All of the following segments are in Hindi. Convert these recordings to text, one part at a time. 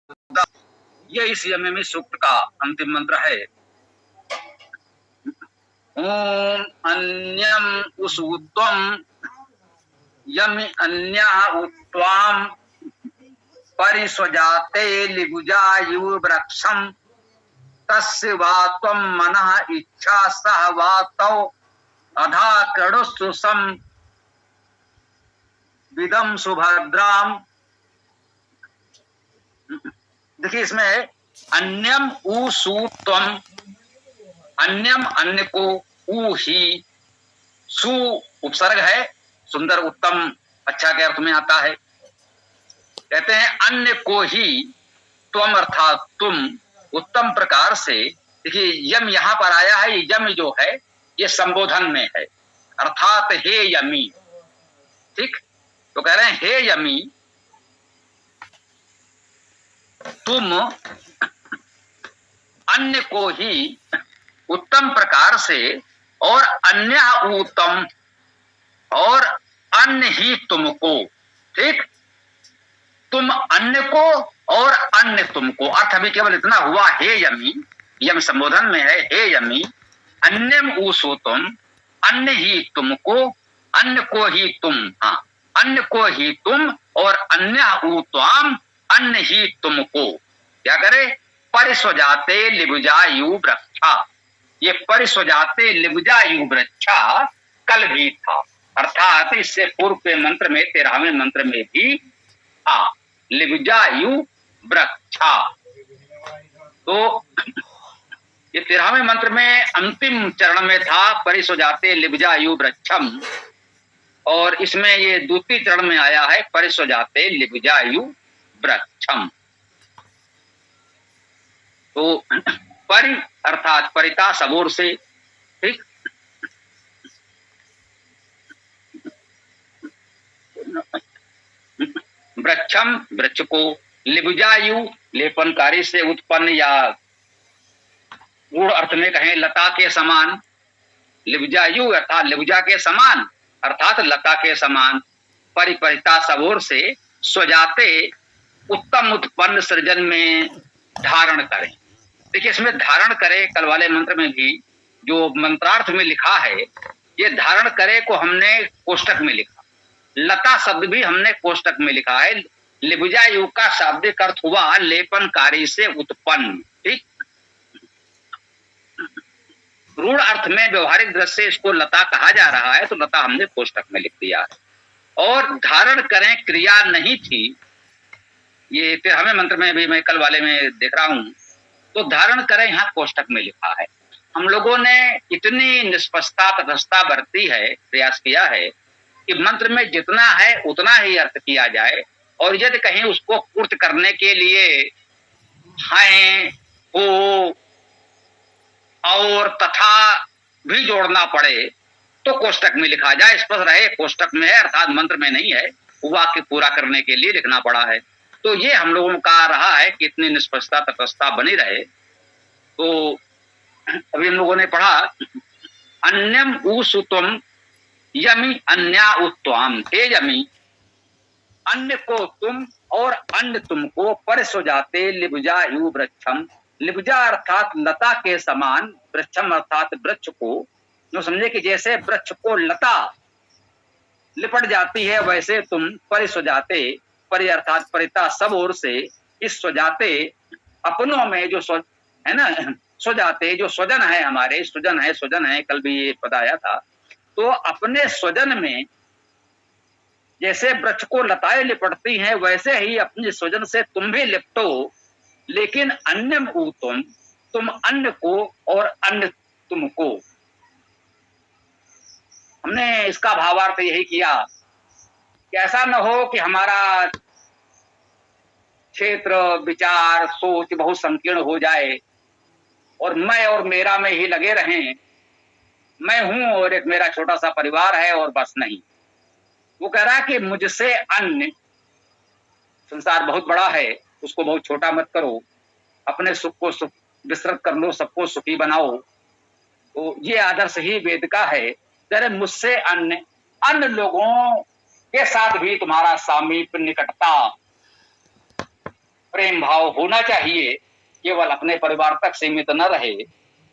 ये इस यमयमी सूक्त का अंतिम मंत्र है। ओम अन्यम उसुत्वम यमि अन्या उत्वाम परिस्वजाते लिबुजायुर्वृक्षम तस्य वात्वम मनः इच्छा सह वातौ अधा कडुस्सुसम विदम सुभद्राम। देखिए इसमें अन्यम उ सु त्वम, अन्यम अन्य को, उ ही, सु उपसर्ग है, सुंदर उत्तम अच्छा के अर्थ में आता है। कहते हैं अन्य को ही, त्वम अर्थात तुम, उत्तम प्रकार से। देखिए यम यहां पर आया है, यम जो है ये संबोधन में है, अर्थात हे यमी। ठीक, तो कह रहे हैं हे यमी तुम अन्य को ही उत्तम प्रकार से और अन्य उत्तम और अन्य ही तुमको। ठीक, तुम अन्य को और अन्य तुमको। अर्थ अभी केवल इतना हुआ, हे यमी, यम संबोधन में है, हे यमी अन्यम ऊसो तुम, अन्य ही तुमको, अन्य को ही तुम। हाँ, अन्य को ही तुम और अन्य ऊत्वाम, अन्य ही तुमको। क्या करे? परिस्वजाते लिबुजायु वृक्षा। ये परिस्वजाते लिबुजायु वृक्षा कल भी था, अर्थात इससे पूर्व के मंत्र में 13वें मंत्र में भी था लिबुजायु वृक्षा। तो ये 13वें मंत्र में अंतिम चरण में था परिस्वजाते लिबुजायु वृक्षम, और इसमें ये द्वितीय चरण में आया है परिस्वजाते लिबुजायु वृक्षम। तो परि अर्थात परिता सबोर से। ठीक, वृक्षम वृक्ष को, लिबुजायु लेपनकारी से उत्पन्न, या गूढ़ अर्थ में कहें लता के समान। लिबुजायु अर्थात लिबुजा के समान, अर्थात लता के समान। परिपरिता सबोर से, स्वजाते उत्तम उत्पन्न सृजन में धारण करें। देखिए इसमें धारण करे कल वाले मंत्र में भी जो मंत्रार्थ में लिखा है, ये धारण करे को हमने कोष्टक में लिखा, लता शब्द भी हमने कोष्टक में लिखा है। लिबुजायु का शाब्दिक अर्थ हुआ लेपनकारी से उत्पन्न। ठीक, रूढ़ अर्थ में व्यवहारिक दृष्टि से इसको लता कहा जा रहा है, तो लता हमने कोष्टक में लिख दिया है। और धारण करें क्रिया नहीं थी, ये 13वें मंत्र में भी मैं कल वाले में देख रहा हूं, तो धारण करें यहाँ कोष्टक में लिखा है। हम लोगों ने इतनी निष्पक्षता तटस्थता बरती है, प्रयास किया है कि मंत्र में जितना है उतना ही अर्थ किया जाए, और यदि कहीं उसको पूर्त करने के लिए हैं, हो और तथा भी जोड़ना पड़े तो कोष्टक में लिखा जाए। स्पष्ट रहे कोष्टक में है, अर्थात मंत्र में नहीं है, वाक्य पूरा करने के लिए लिखना पड़ा है। तो ये हम लोगों का रहा है कि इतनी निष्पक्षता तटस्थता बनी रहे। तो अभी हम लोगों ने पढ़ा अन्यम ऊसुत्वम यमि अन्या उत्वाम। हे यमि अन्य को तुम और अन्य तुमको, परिस्वजाते लिबुजायु वृक्षम। लिबुजा अर्थात लता के समान, वृक्षम अर्थात वृक्ष को। जो समझे कि जैसे वृक्ष को लता लिपट जाती है, वैसे तुम परिस्वजाते, परि अर्थात परिता सब ओर से, इस स्वजाते अपनों में जो है ना, स्वजाते जो स्वजन है हमारे, स्वजन है, कल भी ये बताया था। तो अपने स्वजन में जैसे वृक्ष को लताएं लिपटती हैं, वैसे ही अपने स्वजन से तुम भी लिपटो, लेकिन अन्यम ऊतुम, तुम अन्य को और अन्य तुमको। हमने इसका भावार्थ यही किया कि ऐसा न हो कि हमारा क्षेत्र, विचार, सोच बहुत संकीर्ण हो जाए और मैं और मेरा में ही लगे रहें। मैं हूं और एक मेरा छोटा सा परिवार है और बस नहीं। वो कह रहा है कि मुझसे अन्य, संसार बहुत बड़ा है, उसको बहुत छोटा मत करो, अपने सुख को सुख विस्तृत कर लो, सबको सुखी बनाओ। तो ये आदर्श ही वेद का है। तेरे मुझसे अन्य, अन्य लोगों के साथ भी तुम्हारा सामीप्य, निकटता, प्रेम भाव होना चाहिए, केवल अपने परिवार तक सीमित न रहे।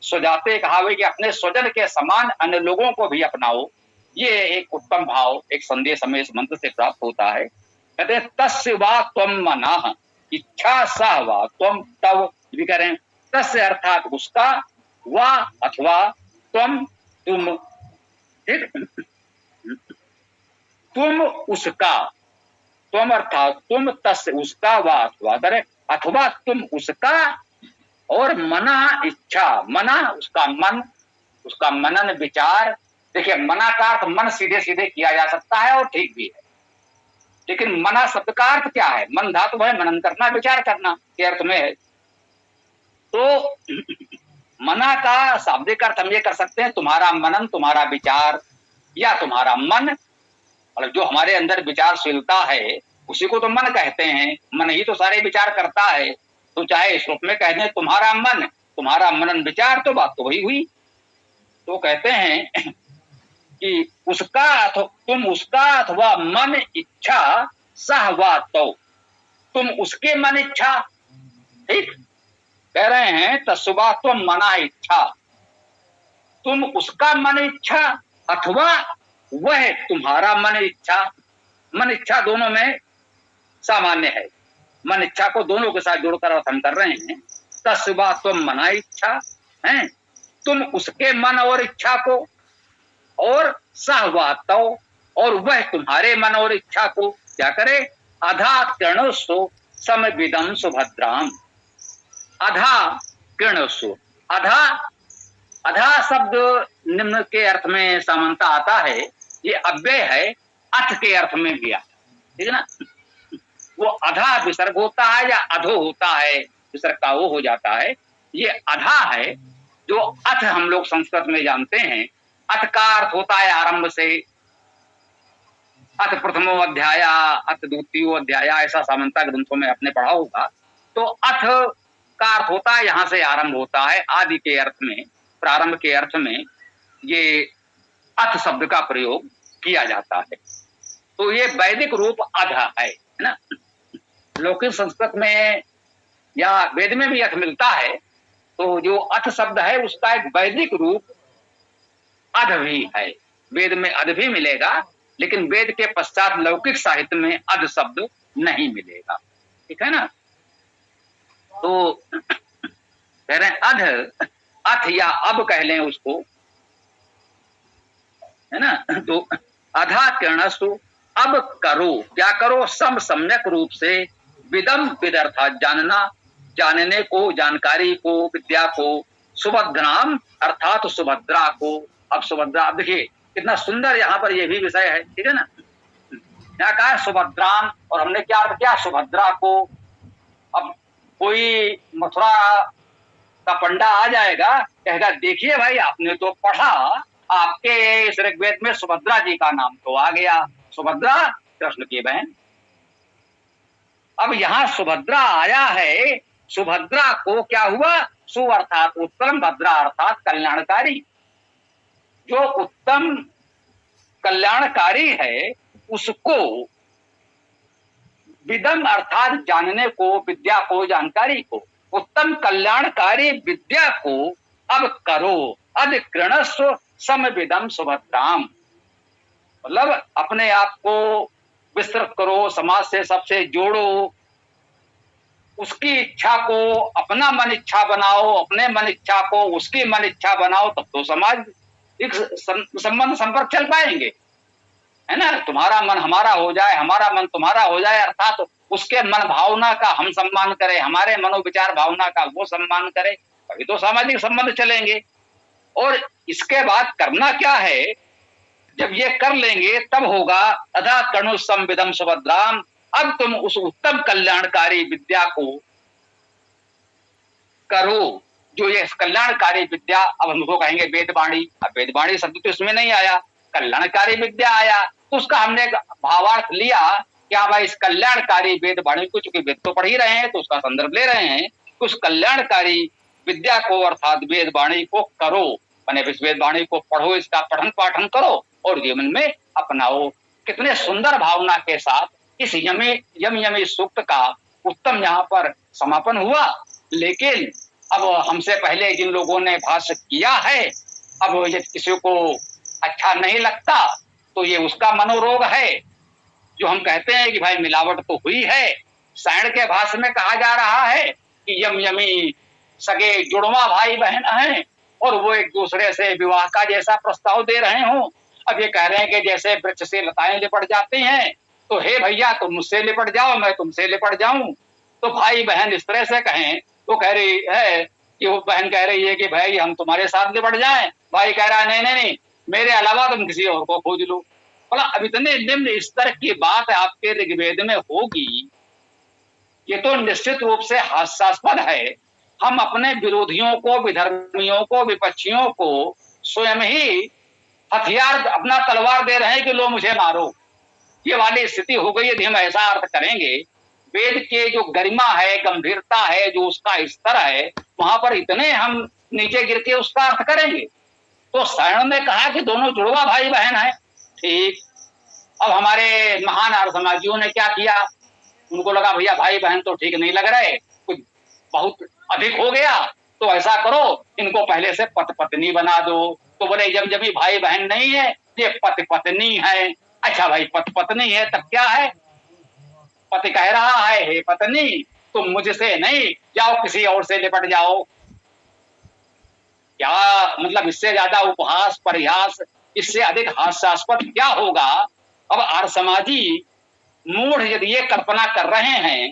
सुजाते कहावे कि अपने स्वजन के समान अन्य लोगों को भी अपनाओ। ये एक उत्तम भाव, एक संदेश हमें इस मंत्र से प्राप्त होता है। कहते हैं तस्य वा त्वम मनाः, इच्छा सह वा त्वम तव भी करें। तस्य अर्थात उसका, वा अथवा, त्वम तुम, ठीक, तुम उसका, तुम अर्थात तुम, तस्य उसका, वा अथवा करें, अथवा तुम उसका, और मना इच्छा, मना उसका मन, उसका मनन विचार। देखिए मना का अर्थ मन सीधे सीधे किया जा सकता है और ठीक भी है, लेकिन मना शब्द का अर्थ क्या है? मन धातु है, मनन करना, विचार करना के अर्थ में है। तो मना का शाब्दिक अर्थ हम ये कर सकते हैं तुम्हारा मनन, तुम्हारा विचार, या तुम्हारा मन, मतलब जो हमारे अंदर विचारशीलता है उसी को तो मन कहते हैं। मन ही तो सारे विचार करता है। तो चाहे श्लोक में कह दें तुम्हारा मन, तुम्हारा मनन विचार, तो बात तो वही हुई। तो कहते हैं कि उसका, तुम उसका अथवा मन इच्छा सह वा तो, तुम उसके मन इच्छा, ठीक, कह रहे हैं तस्वा तुम मना इच्छा, तुम उसका मन इच्छा अथवा वह तुम्हारा मन इच्छा। मन इच्छा दोनों में सामान्य है, मन इच्छा को दोनों के साथ जोड़कर अर्थ हम कर रहे हैं। तस्वा तुम मना इच्छा है, तुम उसके मन और इच्छा को, और सहवातो, और वह तुम्हारे मन और इच्छा को क्या करे? अधा किरणोस्सु समविदं सुभद्राम। अधा किरणोस्सु, अधा, अधा शब्द निम्न के अर्थ में सामान्यतः आता है। ये अव्यय है, अथ के अर्थ में भी आता है, ठीक है ना। वो अधा विसर्ग होता है या अधो होता है, विसर्ग का वो हो जाता है। ये अधा है जो अथ हम लोग संस्कृत में जानते हैं। अथ का अर्थ होता है आरंभ से, अथ प्रथमो अध्याय, अथ द्वितीयो अध्याय, ऐसा सामान्यतः ग्रंथों में आपने पढ़ा होगा। तो अथ का अर्थ होता है यहां से आरंभ होता है, आदि के अर्थ में, प्रारंभ के अर्थ में ये अथ शब्द का प्रयोग किया जाता है। तो ये वैदिक रूप अध है ना। लौकिक संस्कृत में या वेद में भी अथ मिलता है। तो जो अथ शब्द है उसका एक वैदिक रूप अध भी है। वेद में अध भी मिलेगा, लेकिन वेद के पश्चात लौकिक साहित्य में अध शब्द नहीं मिलेगा, ठीक है ना। तो कह रहे हैं अध, अथ या अब कह लें उसको, है ना। तो अधा किरणस्तु, अब करो, क्या करो? सम सम्यक रूप से, विदम विद अर्थात जानना, जानने को, जानकारी को, विद्या को, सुभद्राम अर्थात सुभद्रा को। अब सुभद्रा, अब देखिए कितना सुंदर यहाँ पर यह भी विषय है, ठीक है ना। यहाँ कहा सुभद्राम, और हमने क्या अर्थ किया? सुभद्रा को। अब कोई मथुरा का पंडा आ जाएगा, कहेगा देखिए भाई आपने तो पढ़ा, आपके इस ऋग्वेद में सुभद्रा जी का नाम तो आ गया, सुभद्रा कृष्ण की बहन। अब यहाँ सुभद्रा आया है, सुभद्रा को क्या हुआ? सु अर्थात उत्तम, भद्रा अर्थात कल्याणकारी। जो उत्तम कल्याणकारी है उसको, विदम अर्थात जानने को, विद्या को, जानकारी को, उत्तम कल्याणकारी विद्या को अब करो। अधिकृणस्व समविदम सुभद्राम, मतलब अपने आप को विस्तृत करो, समाज से सबसे जोड़ो, उसकी इच्छा को अपना मन इच्छा बनाओ, अपने मन इच्छा को उसकी मन इच्छा बनाओ, तब तो समाज एक संबंध संपर्क चल पाएंगे, है ना। तुम्हारा मन हमारा हो जाए, हमारा मन तुम्हारा हो जाए, अर्थात तो उसके मन भावना का हम सम्मान करें, हमारे मनोविचार भावना का वो सम्मान करें, तभी तो सामाजिक संबंध चलेंगे। और इसके बाद करना क्या है? जब ये कर लेंगे तब होगा अधा कणु संविदम सुभद्राम। अब तुम उस उत्तम कल्याणकारी विद्या को करो, जो ये कल्याणकारी विद्या, अब हम उसको कहेंगे वेदवाणी। अब वेदवाणी शब्द तो इसमें नहीं आया, कल्याणकारी विद्या आया, तो उसका हमने भावार्थ लिया कि हाँ भाई इस कल्याणकारी वेदवाणी को, चूंकि वेद तो पढ़ ही रहे हैं तो उसका संदर्भ ले रहे हैं, उस कल्याणकारी विद्या को अर्थात वेदवाणी को करो, मैंने इस वेदवाणी को पढ़ो, इसका पठन पाठन करो और जीवन में अपनाओ। कितने सुंदर भावना के साथ इस यमी सूक्त का उत्तम यहाँ पर समापन हुआ। लेकिन अब हमसे पहले जिन लोगों ने भाष्य किया है, अब यदि किसी को अच्छा नहीं लगता तो ये उसका मनोरोग है। जो हम कहते हैं कि भाई मिलावट तो हुई है। सायण के भाष्य में कहा जा रहा है कि यम यमी सगे जुड़वा भाई बहन हैं और वो एक दूसरे से विवाह का जैसा प्रस्ताव दे रहे हो। अब ये कह रहे हैं कि जैसे वृक्ष से लताएं लिपट जाती हैं, तो हे भैया तुम मुझसे लिपट जाओ, मैं तुमसे लिपट जाऊं। तो भाई बहन इस तरह से कहें तो कह रही है कि वो बहन कह रही है कि भाई हम तुम्हारे साथ लिपट जाएं। भाई कह रहा है नहीं नहीं नहीं, मेरे अलावा तुम किसी और को खोज लो। बोला अब इतने निम्न स्तर की बात आपके ऋग्वेद में होगी, ये तो निश्चित रूप से हास्यास्पद है। हम अपने विरोधियों को, विधर्मियों को, विपक्षियों को स्वयं ही हथियार अपना तलवार दे रहे हैं कि लो मुझे मारो। ये वाली स्थिति हो गई। यदि हम ऐसा अर्थ करेंगे, वेद के जो गरिमा है, गंभीरता है, जो उसका स्तर है, वहां पर इतने हम नीचे गिर के उसका अर्थ करेंगे। तो सायण ने कहा कि दोनों जुड़वा भाई बहन है, ठीक। अब हमारे महान आर्य समाजियों ने क्या किया, उनको लगा भैया भाई बहन तो ठीक नहीं लग रहे, कुछ बहुत अधिक हो गया, तो ऐसा करो इनको पहले से पति पत्नी बना दो। तो बोले जमजमी भाई बहन नहीं है, ये पति पत्नी है। अच्छा भाई पति पत्नी है तब क्या है? पति कह रहा है हे पत्नी तुम मुझसे नहीं, जाओ किसी और से लिपट जाओ। क्या मतलब, इससे ज्यादा उपहास परिहास, इससे अधिक हास्यास्पद क्या होगा? अब आर्य समाजी मूढ़ यदि ये कल्पना कर रहे हैं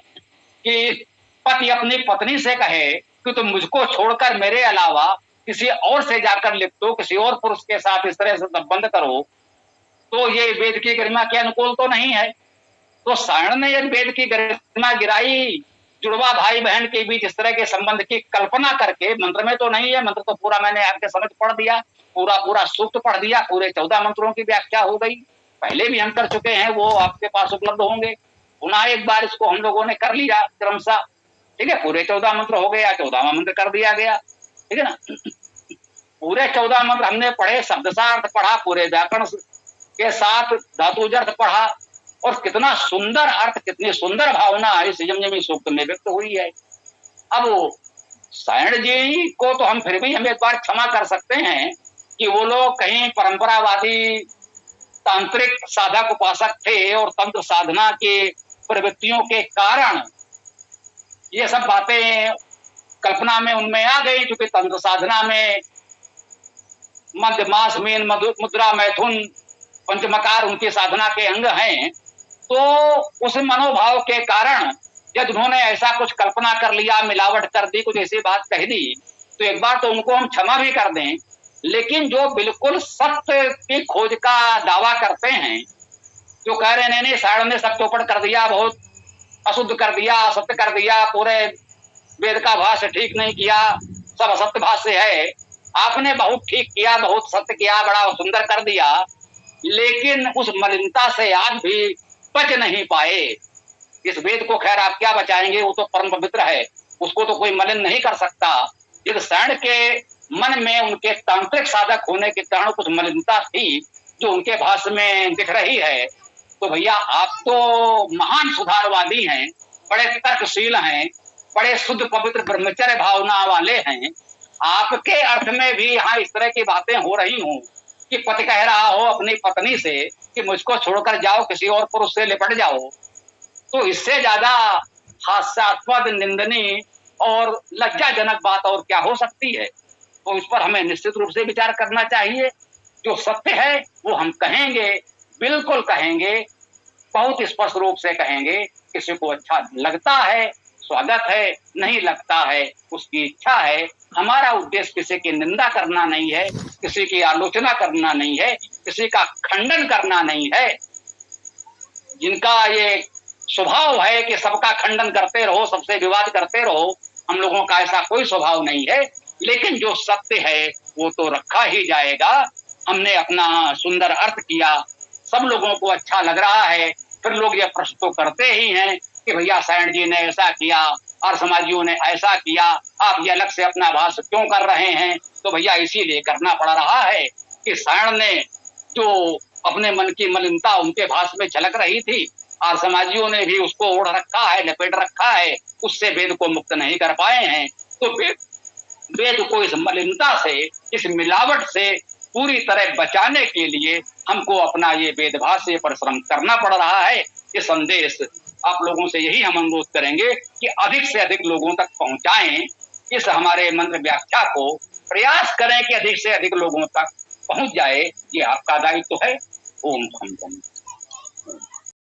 कि पति अपनी पत्नी से कहे कि तुम मुझको छोड़कर मेरे अलावा किसी और से जाकर लिपटो, किसी और पुरुष के साथ इस तरह से संबंध करो, तो ये वेद की गरिमा के अनुकूल तो नहीं है। तो सायण ने यदि वेद की गरिमा गिराई, जुड़वा भाई बहन के बीच इस तरह के संबंध की कल्पना करके, मंत्र में तो नहीं है, मंत्र तो पूरा मैंने आपके समझ पढ़ दिया, पूरा सूक्त पढ़ दिया, पूरे 14 मंत्रों की व्याख्या हो गई, पहले भी हम कर चुके हैं, वो आपके पास उपलब्ध होंगे। पुनः एक बार इसको हम लोगों ने कर लिया क्रमशः, ठीक है। पूरे 14 मंत्र हो गया, 14वां मंत्र कर दिया गया, ठीक है ना। पूरे 14 मंत्र हमने पढ़े, शब्दसार्थ पढ़ा, पूरे व्याकरण के साथ धातुजर्थ पढ़ा, और कितना सुंदर अर्थ, कितनी सुंदर भावना इस यमयमी सूक्त में व्यक्त हुई है। अब सायण जी को तो हम फिर भी हम एक बार क्षमा कर सकते हैं कि वो लोग कहीं परंपरावादी तांत्रिक साधक उपासक थे और तंत्र साधना के प्रवृत्तियों के कारण ये सब बातें कल्पना में उनमें आ गई, क्योंकि तंत्र साधना में मध्य मास मीन मुद्रा मैथुन पंचमकार उनकी साधना के अंग हैं। तो उस मनोभाव के कारण जब उन्होंने ऐसा कुछ कल्पना कर लिया, मिलावट कर दी, कुछ ऐसी बात कह दी, तो एक बार तो उनको हम क्षमा भी कर दें। लेकिन जो बिल्कुल सत्य की खोज का दावा करते हैं, जो कह रहे हैं नहीं सायण ने सब चौपट कर दिया, बहुत अशुद्ध कर दिया, असत्य कर दिया, पूरे वेद का भाष्य ठीक नहीं किया, सब असत्य भाष्य है, आपने बहुत ठीक किया, बहुत सत्य किया, बड़ा सुंदर कर दिया, लेकिन उस मलिनता से आज भी बच नहीं पाए। इस वेद को खैर आप क्या बचाएंगे, वो तो परम पवित्र है, उसको तो कोई मलिन नहीं कर सकता। यदि सायण के मन में उनके तांत्रिक साधक होने के कारण कुछ मलिनता थी जो उनके भाष्य में दिख रही है, तो भैया आप तो महान सुधारवादी हैं, बड़े तर्कशील हैं, बड़े शुद्ध पवित्र ब्रह्मचर्य भावना वाले हैं, आपके अर्थ में भी यहाँ इस तरह की बातें हो रही हों कि पति कह रहा हो अपनी पत्नी से कि मुझको छोड़कर जाओ, किसी और पुरुष से लिपट जाओ, तो इससे ज्यादा हास्यास्पद, निंदनीय और लज्जाजनक बात और क्या हो सकती है। तो इस पर हमें निश्चित रूप से विचार करना चाहिए। जो सत्य है वो हम कहेंगे, बिल्कुल कहेंगे, बहुत स्पष्ट रूप से कहेंगे। किसी को अच्छा लगता है स्वागत है, नहीं लगता है उसकी इच्छा है। हमारा उद्देश्य किसी की निंदा करना नहीं है, किसी की आलोचना करना नहीं है, किसी का खंडन करना नहीं है। जिनका ये स्वभाव है कि सबका खंडन करते रहो, सबसे विवाद करते रहो, हम लोगों का ऐसा कोई स्वभाव नहीं है। लेकिन जो सत्य है वो तो रखा ही जाएगा। हमने अपना सुंदर अर्थ किया, सब लोगों को अच्छा लग रहा है, फिर लोग ये प्रश्न तो करते ही हैं कि भैया सायण जी ने ऐसा किया और समाजियों ने ऐसा किया, आप ये अलग से अपना भाष्य क्यों कर रहे हैं? तो भैया इसीलिए करना पड़ रहा है कि सायण ने जो अपने मन की मलिनता उनके भाष्य में झलक रही थी, और समाजियों ने भी उसको ओढ़ रखा है, लपेट रखा है, उससे वेद को मुक्त नहीं कर पाए हैं। तो वेद को इस मलिनता से, इस मिलावट से पूरी तरह बचाने के लिए हमको अपना ये वेदभाष से परिश्रम करना पड़ रहा है। ये संदेश आप लोगों से यही हम अनुरोध करेंगे कि अधिक से अधिक लोगों तक पहुंचाएं। इस हमारे मंत्र व्याख्या को प्रयास करें कि अधिक से अधिक लोगों तक पहुंच जाए। ये आपका दायित्व है। ओम